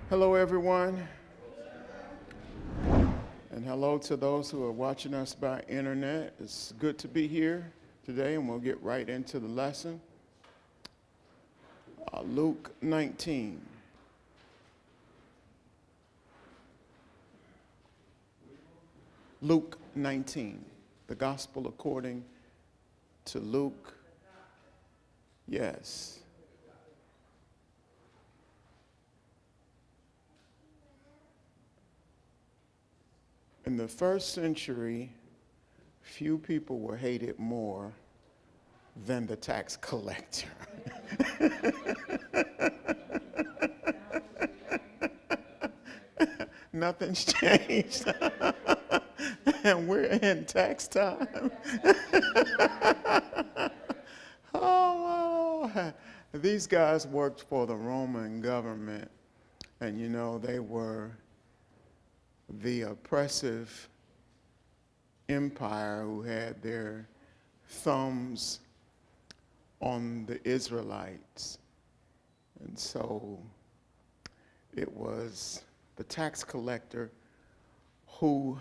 Hello, everyone, and hello to those who are watching us by internet. It's good to be here today, and we'll get right into the lesson. Luke 19. Luke 19, the gospel according to Luke. Yes. In the first century, few people were hated more than the tax collector. Nothing's changed. And we're in tax time. Oh, wow. These guys worked for the Roman government, and they were the oppressive empire who had their thumbs on the Israelites. And so it was the tax collector who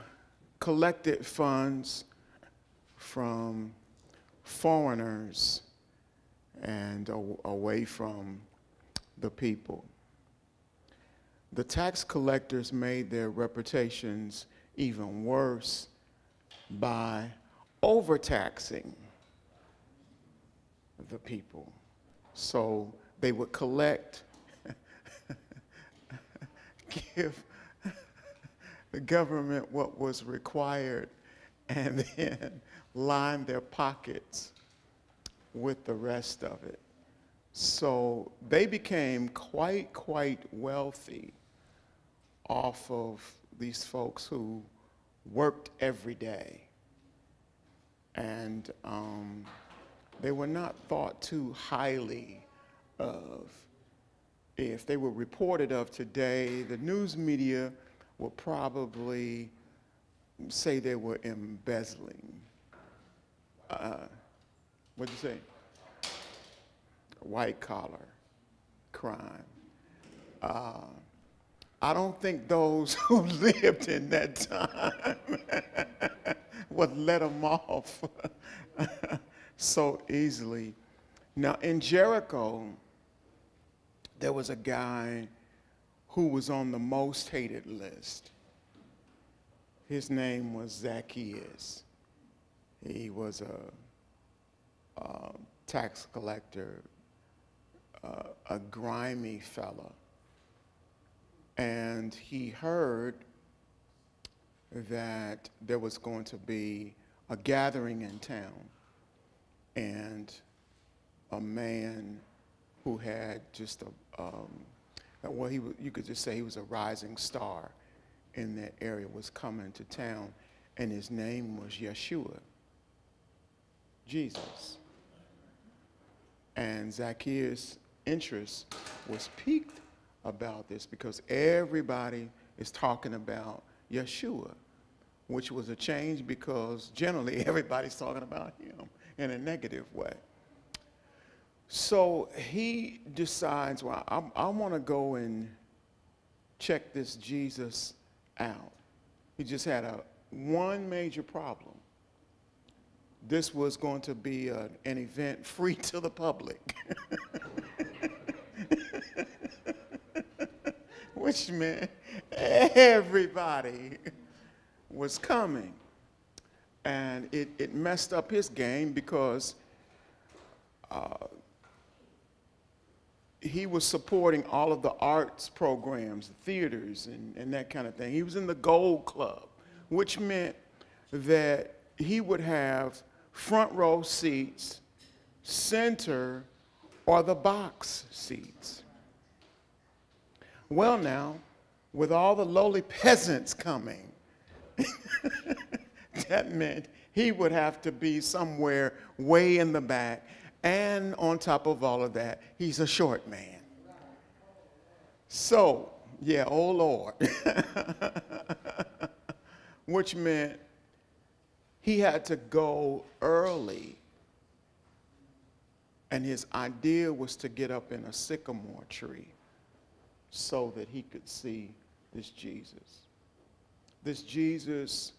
collected funds from foreigners and away from the people. The tax collectors made their reputations even worse by overtaxing the people. So they would collect, give the government what was required, and then line their pockets with the rest of it. So they became quite wealthy off of these folks who worked every day. And they were not thought too highly of. If they were reported of today, the news media will probably say they were embezzling. What'd you say? White collar crime. I don't think those who lived in that time would let them off so easily. Now, in Jericho, there was a guy who was on the most hated list. His name was Zacchaeus. He was a tax collector, a grimy fella. And he heard that there was going to be a gathering in town, and a man who had just you could just say he was a rising star in that area was coming to town, and his name was Yeshua, Jesus. And Zacchaeus' interest was piqued about this because everybody is talking about Yeshua, which was a change because generally everybody's talking about him in a negative way. So he decides, well, I want to go and check this Jesus out. He just had one major problem. This was going to be an event free to the public, which meant everybody was coming. And it messed up his game because he was supporting all of the arts programs, theaters, and that kind of thing. He was in the Gold Club, which meant that he would have front row seats, center, or the box seats. Well, now, with all the lowly peasants coming, that meant he would have to be somewhere way in the back. And on top of all of that, he's a short man. So, yeah, oh Lord. Which meant he had to go early. And his idea was to get up in a sycamore tree so that he could see this Jesus. This Jesus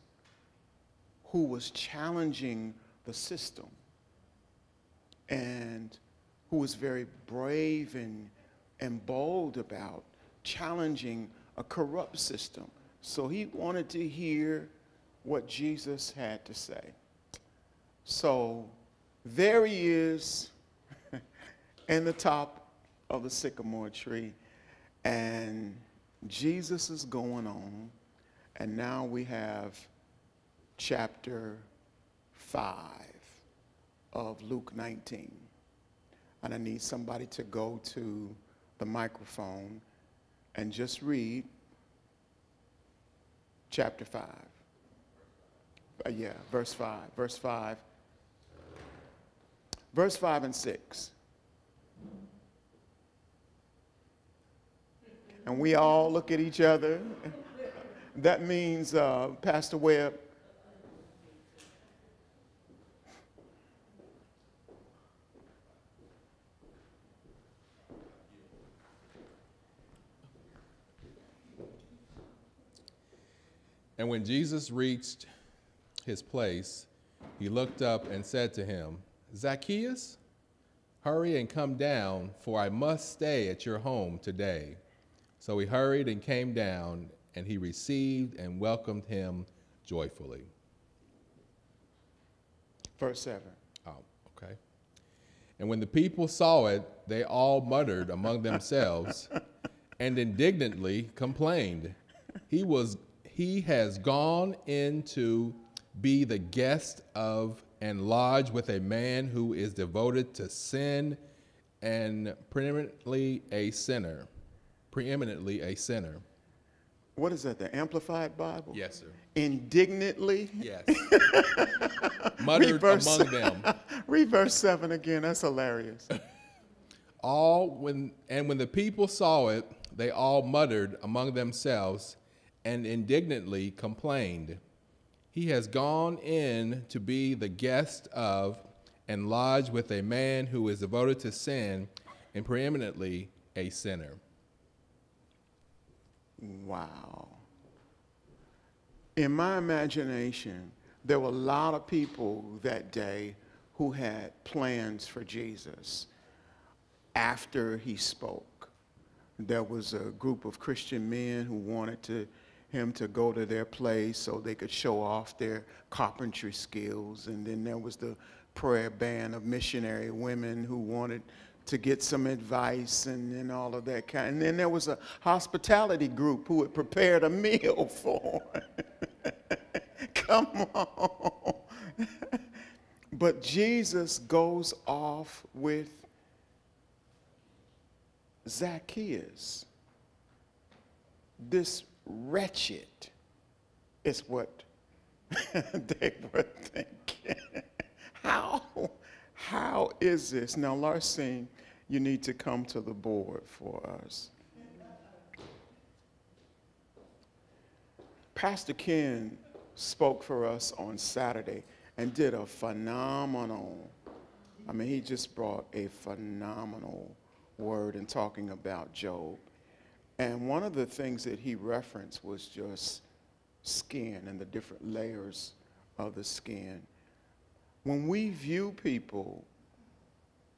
who was challenging the system and who was very brave and bold about challenging a corrupt system. So he wanted to hear what Jesus had to say. So there he is in the top of the sycamore tree, and Jesus is going on, and now we have chapter 5 of Luke 19. And I need somebody to go to the microphone and just read chapter 5. Verse 5. Verse 5. Verse 5 and 6. And we all look at each other. That means, Pastor Webb, And when Jesus reached his place, he looked up and said to him, Zacchaeus, hurry and come down, for I must stay at your home today. So he hurried and came down, and he received and welcomed him joyfully. Verse 7. Oh, okay. And when the people saw it, they all muttered among themselves and indignantly complained. He has gone in to be the guest of and lodge with a man who is devoted to sin and preeminently a sinner. What is that, the Amplified Bible? Yes, sir. Indignantly? Yes. Muttered among them. Read verse 7 again. That's hilarious. When the people saw it, they all muttered among themselves and indignantly complained. He has gone in to be the guest of and lodge with a man who is devoted to sin and preeminently a sinner. Wow. In my imagination, there were a lot of people that day who had plans for Jesus after he spoke. There was a group of Christian men who wanted him to go to their place so they could show off their carpentry skills. And then there was the prayer band of missionary women who wanted to get some advice and all of that kind. And then there was a hospitality group who had prepared a meal for him. Come on. But Jesus goes off with Zacchaeus. This wretched is what they were thinking. How is this? Now, Larcene, you need to come to the board for us. Pastor Ken spoke for us on Saturday and did a phenomenal, he just brought a phenomenal word in talking about Job. And one of the things that he referenced was just skin and the different layers of the skin. When we view people,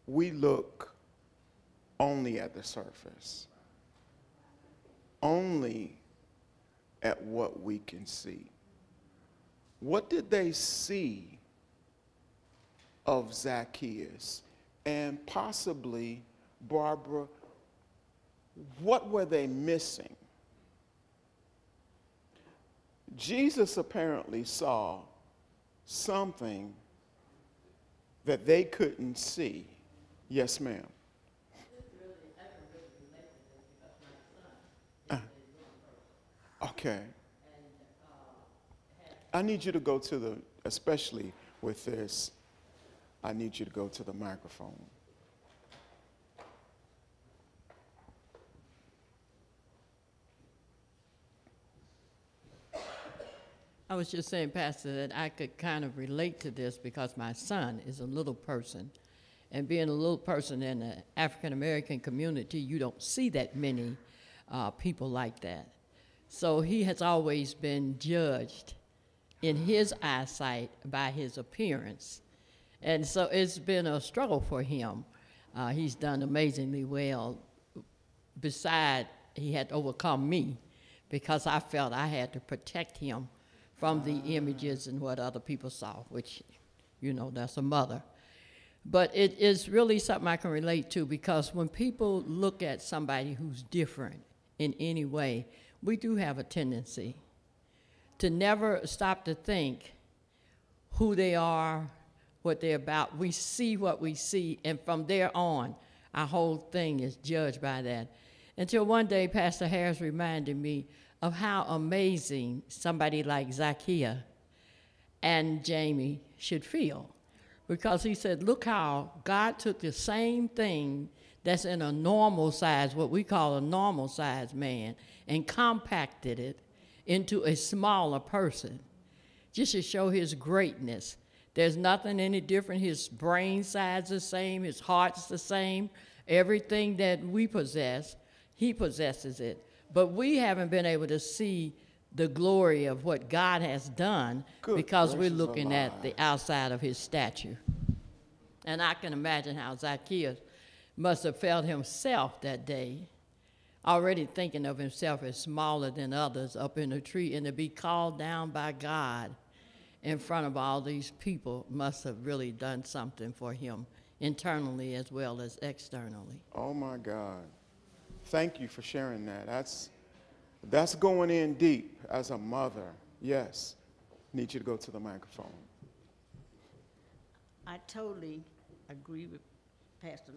we look only at the surface, only at what we can see. What did they see of Zacchaeus? And possibly, Barbara, what were they missing? Jesus apparently saw something that they couldn't see. Yes, ma'am. Okay. I need you to go to especially with this, I need you to go to the microphone. I was just saying, Pastor, that I could kind of relate to this because my son is a little person. And being a little person in the African-American community, you don't see that many people like that. So he has always been judged in his eyesight by his appearance. And so it's been a struggle for him. He's done amazingly well. Besides, he had to overcome me because I felt I had to protect him from the images and what other people saw, which, you know, that's a mother. But it is really something I can relate to, because when people look at somebody who's different in any way, we do have a tendency to never stop to think who they are, what they're about. We see what we see, and from there on, our whole thing is judged by that. Until one day, Pastor Harris reminded me of how amazing somebody like Zacchaeus and Jamie should feel. Because he said, look how God took the same thing that's in a normal size, what we call a normal size man, and compacted it into a smaller person, just to show his greatness. There's nothing any different. His brain size the same, his heart's the same. Everything that we possess, he possesses it. But we haven't been able to see the glory of what God has done because we're looking at the outside of his statue. And I can imagine how Zacchaeus must have felt himself that day, already thinking of himself as smaller than others up in a tree, and to be called down by God in front of all these people must have really done something for him internally as well as externally. Oh my God. Thank you for sharing that. That's going in deep as a mother. Yes. Need you to go to the microphone. I totally agree with Pastor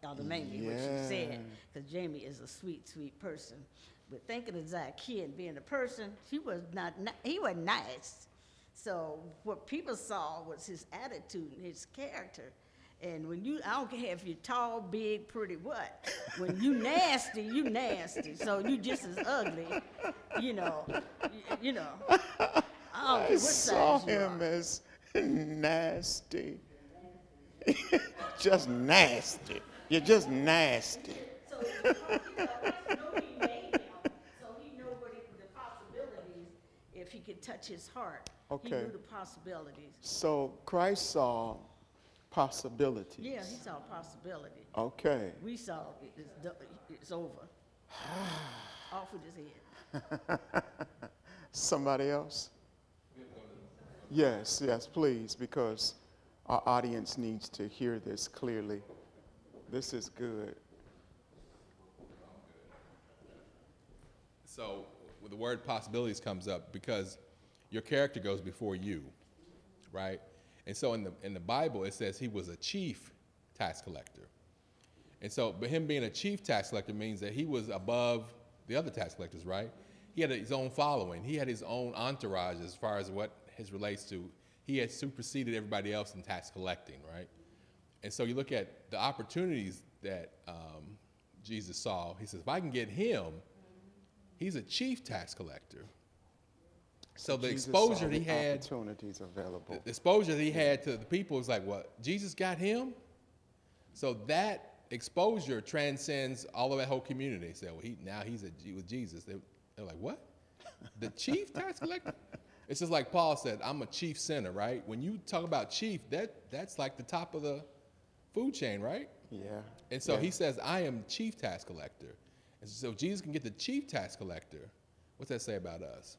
Elder Mamie, what she said, because Jamie is a sweet, sweet person. But thinking of Zacchaeus being a person, he was nice. So what people saw was his attitude and his character. And when I don't care if you're tall, big, pretty, what. When you nasty, you nasty. So you just as ugly, you know. I don't care what saw size you him are. as nasty. Just nasty. You're just nasty. So Christ know he made him, so he knew the possibilities if he could touch his heart. Okay. He knew the possibilities. So Christ saw possibilities. Yeah, he saw possibility. Okay. We saw it's over. Off with his head. Somebody else? Yes, please, because our audience needs to hear this clearly. This is good. So the word possibilities comes up because your character goes before you, right? And so in the Bible, it says he was a chief tax collector. And so, but him being a chief tax collector means that he was above the other tax collectors, right? He had his own following. He had his own entourage as far as what his relates to. He had superseded everybody else in tax collecting, right? And so you look at the opportunities that Jesus saw. He says, if I can get him, he's a chief tax collector. So the Jesus exposure saw he the had, opportunities available. the exposure that he had to the people is like, what? Jesus got him? So that exposure transcends all of that whole community. They say, well, now he's with Jesus. They're like, what? The chief tax collector? It's just like Paul said, I'm a chief sinner, right? When you talk about chief, that's like the top of the food chain, right? Yeah. And so he says, I am chief tax collector. And so if Jesus can get the chief tax collector, what's that say about us?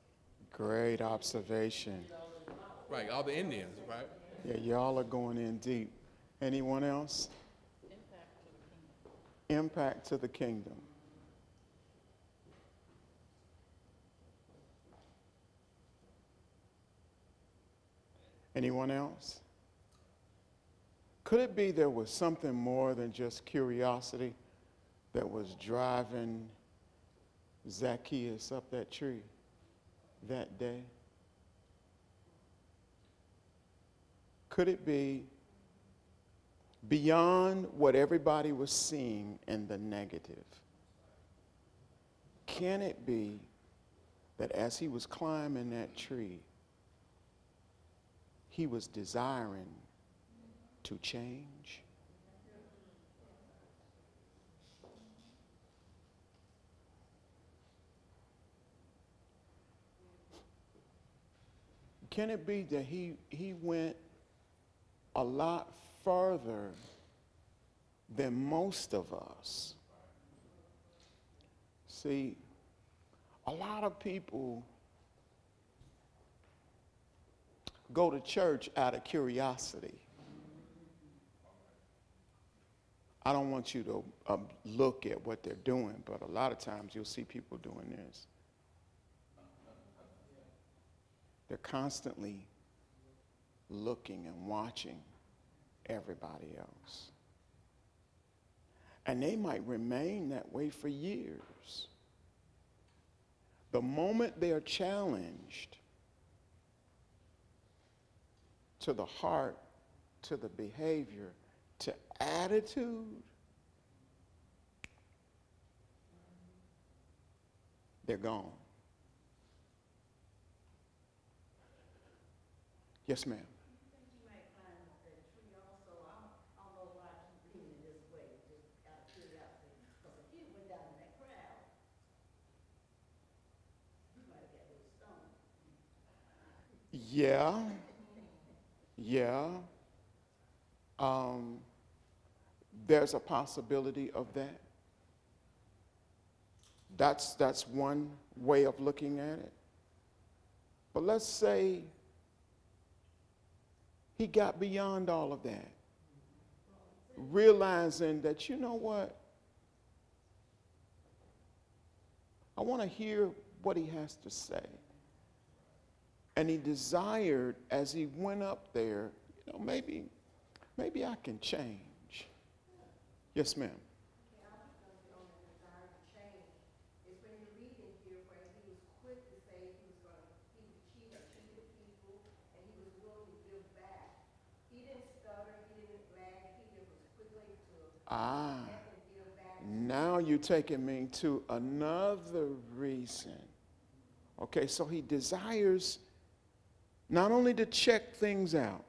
Great observation. Right, all the Indians, right? Yeah, y'all are going in deep. Anyone else? Impact to the kingdom. Anyone else? Could it be there was something more than just curiosity that was driving Zacchaeus up that tree that day? Could it be beyond what everybody was seeing in the negative? Can it be that as he was climbing that tree, he was desiring to change? Can it be that he went a lot further than most of us? See, a lot of people go to church out of curiosity. I don't want you to look at what they're doing, but a lot of times you'll see people doing this. They're constantly looking and watching everybody else. And they might remain that way for years. The moment they are challenged to the heart, to the behavior, to attitude, they're gone. Yes, ma'am. Yeah, yeah. There's a possibility of that. That's one way of looking at it. But let's say he got beyond all of that, realizing that, you know what? I want to hear what he has to say. And he desired, as he went up there, you know, maybe I can change. Yes, ma'am. Ah, now you're taking me to another reason. Okay, so he desires not only to check things out,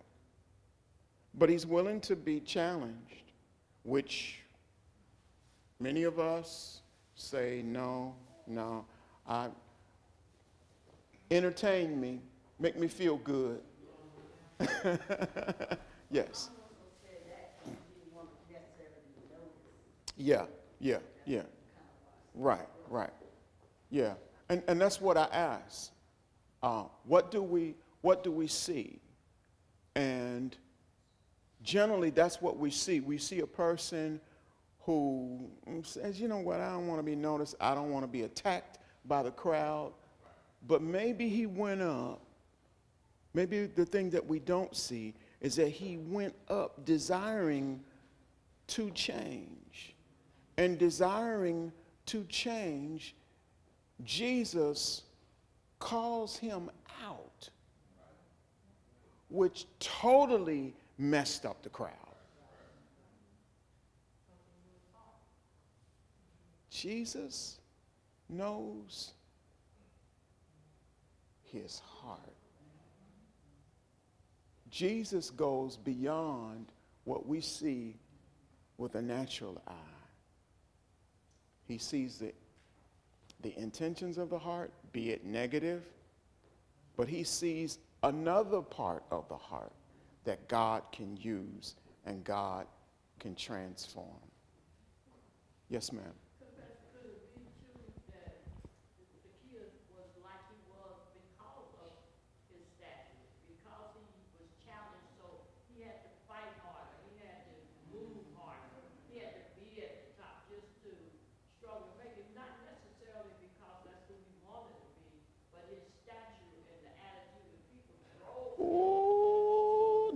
but he's willing to be challenged, which many of us say, no, entertain me, make me feel good. Yes. Yeah. Right. Yeah. And that's what I ask. What do we see? And generally that's what we see. We see a person who says, you know what, I don't want to be noticed. I don't want to be attacked by the crowd. But maybe he went up. Maybe the thing that we don't see is that he went up desiring to change. And desiring to change, Jesus calls him out, which totally messed up the crowd. Jesus knows his heart. Jesus goes beyond what we see with a natural eye. He sees the intentions of the heart, be it negative, but he sees another part of the heart that God can use and God can transform. Yes, ma'am.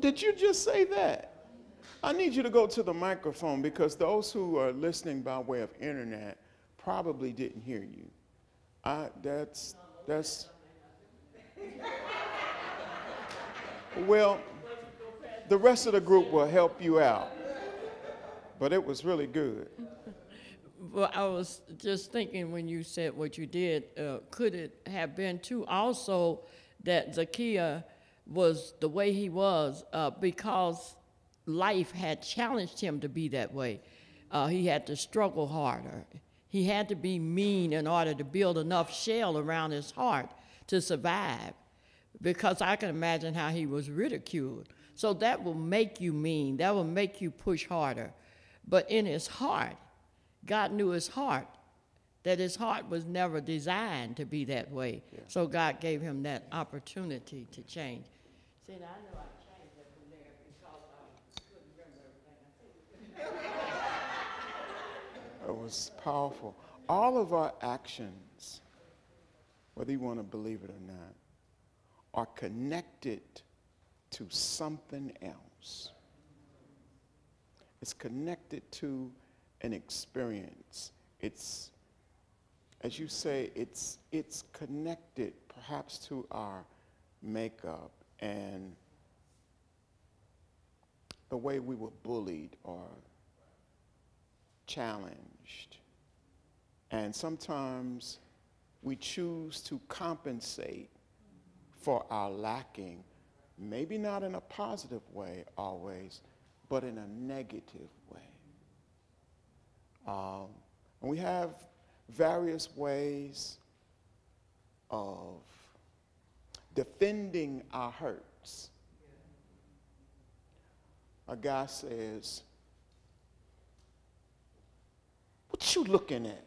Did you just say that? I need you to go to the microphone because those who are listening by way of internet probably didn't hear you. That's well, the rest of the group will help you out. But it was really good. Well, I was just thinking when you said what you did, could it have been too also that Zacchaeus was the way he was because life had challenged him to be that way. He had to struggle harder. He had to be mean in order to build enough shell around his heart to survive. because I can imagine how he was ridiculed. So that will make you mean. That will make you push harder. But in his heart, God knew his heart, that his heart was never designed to be that way. Yeah. So God gave him that opportunity to change. See, now I know I changed it from there because I couldn't remember everything I said. It was powerful. All of our actions, whether you want to believe it or not, are connected to something else. It's connected to an experience. It's, as you say, it's connected perhaps to our makeup and the way we were bullied or challenged. And sometimes we choose to compensate for our lacking, maybe not in a positive way always, but in a negative way. And we have various ways of defending our hurts. A guy says, "What you looking at?"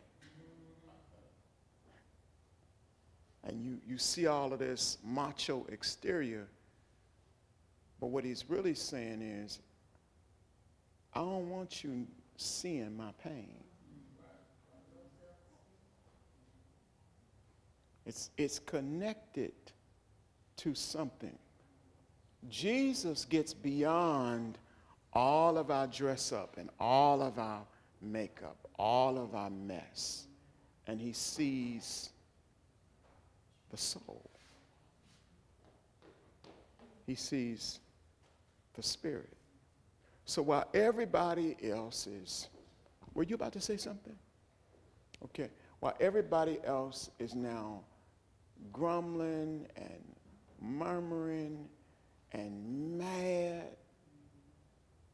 And you see all of this macho exterior, but what he's really saying is, I don't want you seeing my pain. It's connected to something. Jesus gets beyond all of our dress up and all of our makeup, all of our mess, and he sees the soul. He sees the spirit. So while everybody else is, were you about to say something? Okay. While everybody else is now grumbling and murmuring and mad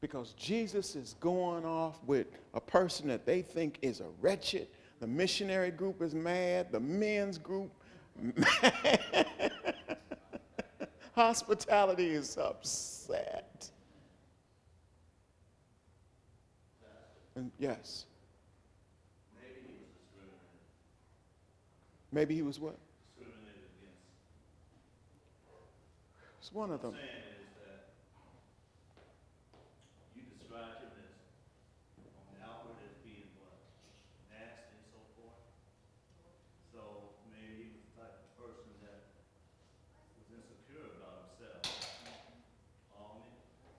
because Jesus is going off with a person that they think is a wretched, the missionary group is mad, the men's group hospitality is upset. And yes. Maybe he was discriminated. Maybe he was what? Discriminated against. It's one of them. What I'm saying is that you described him as on the outward as being what? Nasty and so forth. So maybe he was the type of person that was insecure about himself.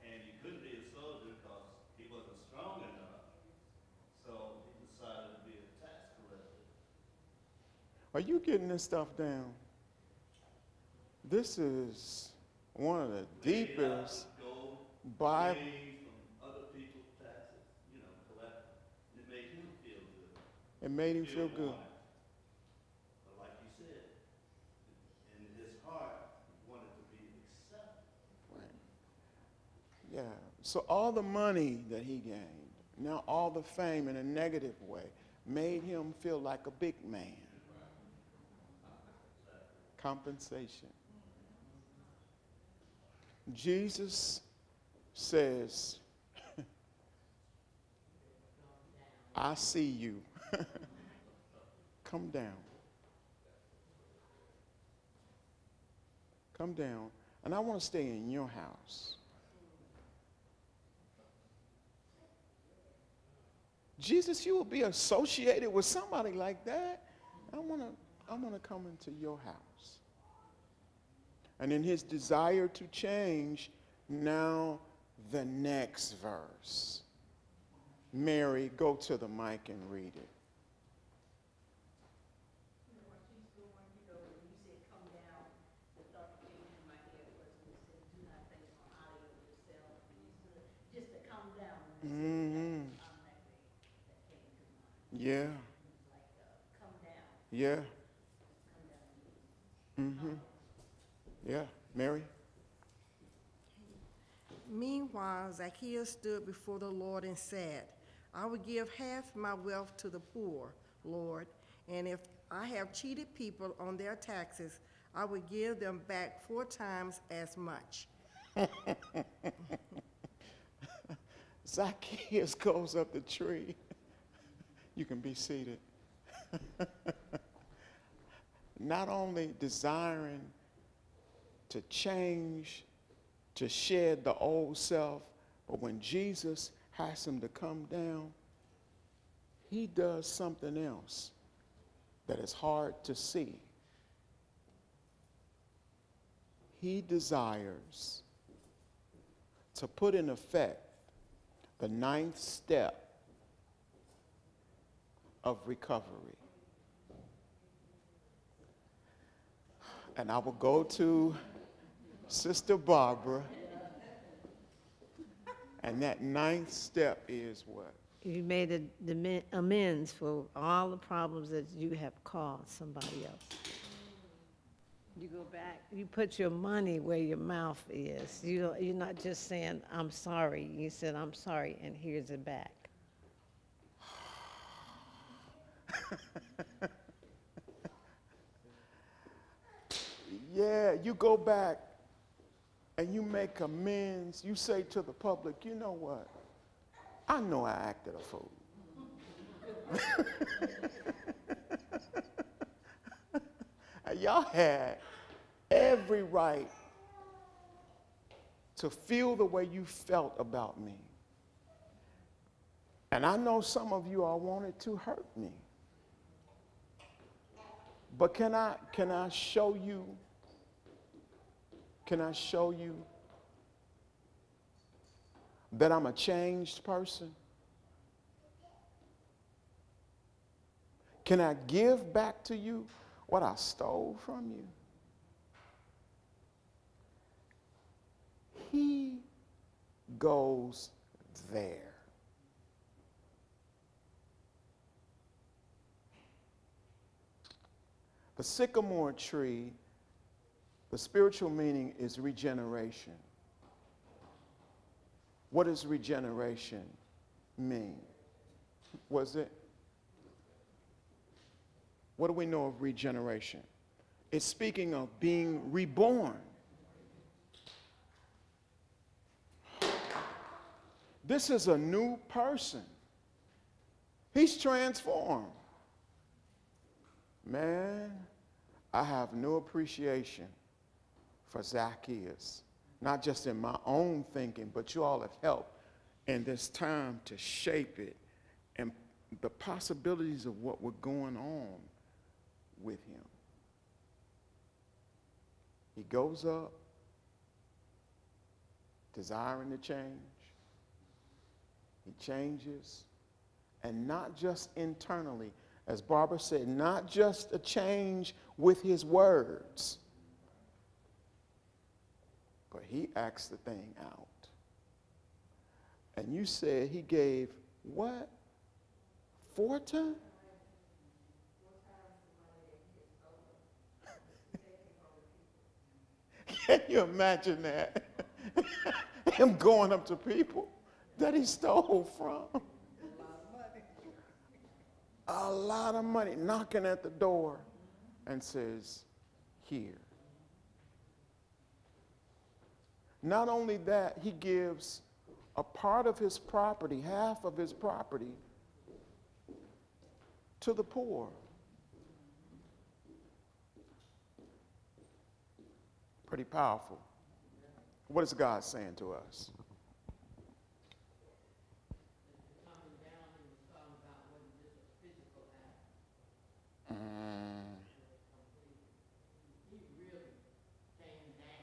And he couldn't be a soldier because he wasn't strong enough. So he decided to be a tax collector. Are you getting this stuff down? This is one of the deepest Bible. From other people's taxes, collect. It made him feel good. It made him feel good. But like you said, in his heart, he wanted to be accepted. Right. Yeah. So all the money that he gained, now all the fame in a negative way, made him feel like a big man. Compensation. Jesus says, I see you. Come down. Come down. And I want to stay in your house. Jesus, you will be associated with somebody like that. I want to come into your house. And in his desire to change, now the next verse. Mary, go to the mic and read it. What she's doing, when you said come down, the thought that came into my head was when you said do not think on highly of yourself. Just to come down. Mm-hmm. That came to mind. Yeah. Like come down. Yeah. Come down. Mm-hmm. Yeah. Mary? Meanwhile, Zacchaeus stood before the Lord and said, I will give half my wealth to the poor, Lord, and if I have cheated people on their taxes, I would give them back 4 times as much. Zacchaeus goes up the tree. You can be seated. Not only desiring to change, to shed the old self, but when Jesus has him to come down, he does something else that is hard to see. He desires to put in effect the 9th step of recovery. And I will go to Sister Barbara, and that 9th step is what? You made amends for all the problems that you have caused somebody else. You go back, you put your money where your mouth is. You're not just saying, I'm sorry. You said, I'm sorry, and here's it back. Yeah, you go back and you make amends. You say to the public, you know what? I know I acted a fool. Y'all had every right to feel the way you felt about me. And I know some of you all wanted to hurt me. But can I show you that I'm a changed person? Can I give back to you what I stole from you? He goes there. The sycamore tree, the spiritual meaning is regeneration. What does regeneration mean? Was it? What do we know of regeneration? It's speaking of being reborn. This is a new person. He's transformed. Man, I have no appreciation for Zacchaeus, not just in my own thinking, but you all have helped in this time to shape it and the possibilities of what were going on with him. He goes up, desiring to change. He changes, and not just internally, as Barbara said, not just a change with his words, but he acts the thing out. And you said he gave what? 4 times? Can you imagine that? Him going up to people that he stole from. A lot of money, knocking at the door and says, here. Not only that, he gives a part of his property, half of his property, to the poor. Pretty powerful. What is God saying to us?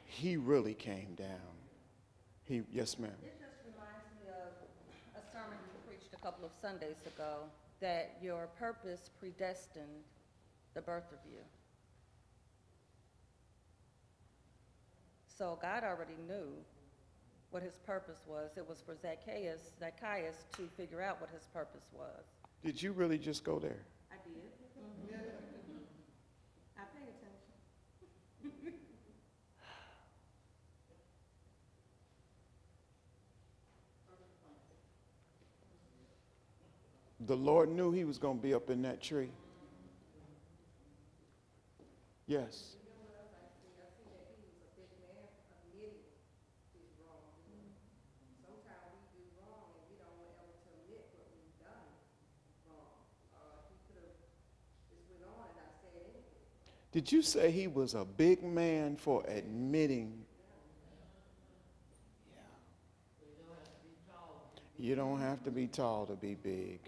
He really came down. Yes, ma'am. It just reminds me of a sermon you preached a couple of Sundays ago, that your purpose predestined the birth of you. So God already knew what his purpose was. It was for Zacchaeus to figure out what his purpose was. Did you really just go there? I did. I paid attention. The Lord knew he was going to be up in that tree. Yes. Did you say he was a big man for admitting? You don't have to be tall to be big.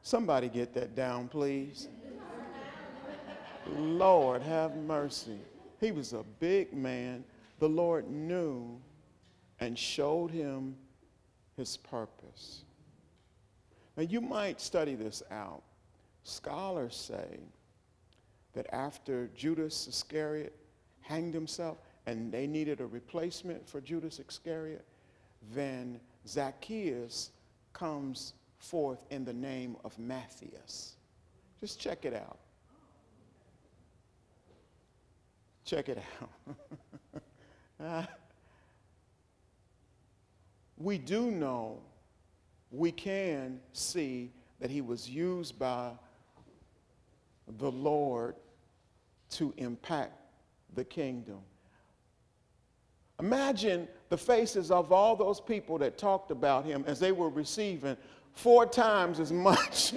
Somebody get that down, please. Lord, have mercy. He was a big man. The Lord knew and showed him his purpose. Now, you might study this out. Scholars say that after Judas Iscariot hanged himself and they needed a replacement for Judas Iscariot, then Zacchaeus comes forth in the name of Matthias. Just check it out. Check it out. We do know, we can see that he was used by the Lord to impact the kingdom. Imagine the faces of all those people that talked about him as they were receiving 4 times as much.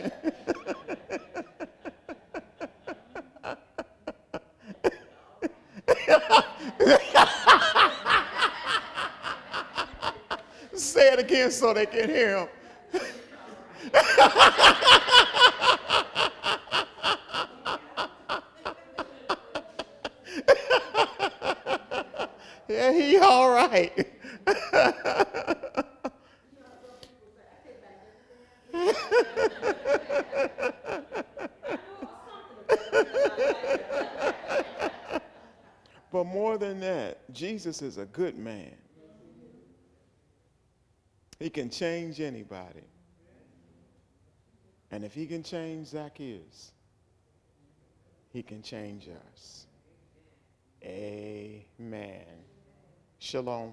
Say it again so they can hear him. Yeah, he all right. But more than that, Jesus is a good man. He can change anybody. And if he can change Zacchaeus, he can change us. Amen. Shalom.